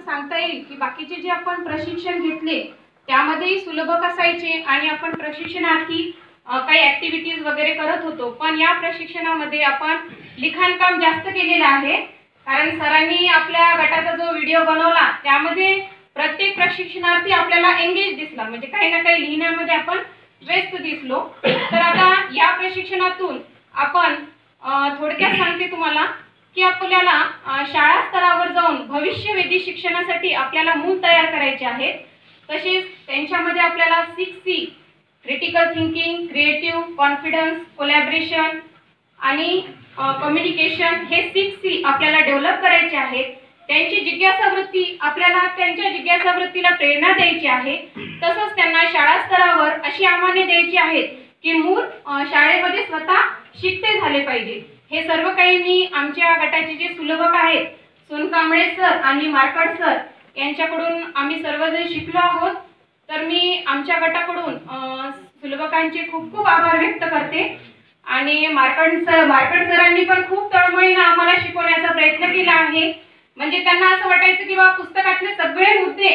सांगता येईल की बाकीचे जे आपण प्रशिक्षण घेतले त्यामध्येही सुलभक असायचे आणि आपण प्रशिक्षणार्थी काही ऍक्टिव्हिटीज वगैरे करत होतो, पण या प्रशिक्षणामध्ये आपण लिखाणकाम जास्त केलेलं आहे। कारण सरांनी आपल्या गटाचा जो व्हिडिओ बनवला त्यामध्ये प्रत्येक प्रशिक्षणार्थी आपल्याला एंगेज दिसला, म्हणजे काही ना काही लिहिण्यामध्ये आपण व्यस्त दिसलो। तर आता या प्रशिक्षणातून आपण थोडक्यात सांगते तुम्हाला की आपल्याला शाळा स्तरावर जाऊन भविष्यवेधी शिक्षणासाठी आपल्याला मूल तयार करायचे आहेत। तसेच त्यांच्यामध्ये आपल्याला 6C critical thinking, creative, confidence, collaboration आणि कम्युनिकेशन हे 6C आपल्याला डेव्हलप करायचे आहेत। त्यांची जिज्ञासा वृत्ती आपल्याला त्यांच्या जिज्ञासा वृत्तीला प्रेरणा द्यायची आहे। तसंच त्यांना शाळा स्तरावर अशी आव्हाने द्यायची आहेत की मूल शाळेमध्ये स्वतः शिकते झाले पाहिजे। हे सर्व काही मी आमच्या गटाचे जे सुलभक आहेत सोनकांबळे सर आणि मार्कड सर यांच्याकडून आम्ही सर्वजण शिकलो आहोत। तर मी आमच्या गटाकडून सुलभकांचे खूप खूप आभार व्यक्त करते आणि मार्कड सरांनी पण खूप तळमळीने आम्हाला शिकवण्याचा प्रयत्न केला आहे। म्हणजे त्यांना असं वाटायचं की बाबा पुस्तकातले सगळे मुद्दे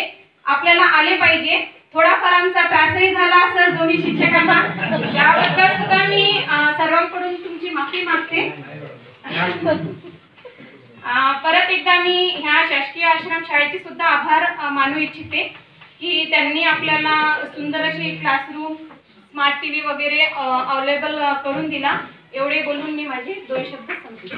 आपल्याला आले पाहिजे। थोडाफार आमचा त्रासही झाला असेल दोन्ही शिक्षकांना, त्याबद्दल सुद्धा मी सर्वांकडून तुमची माफी मागते। परत एकदा मी ह्या शासकीय आश्रम शाळेचे सुद्धा आभार मानू इच्छिते की त्यांनी आपल्याला सुंदर अशी क्लासरूम, स्मार्ट टीव्ही वगैरे अवेलेबल करून दिला। एवढे बोलून मी माझे 2 शब्द संपवते।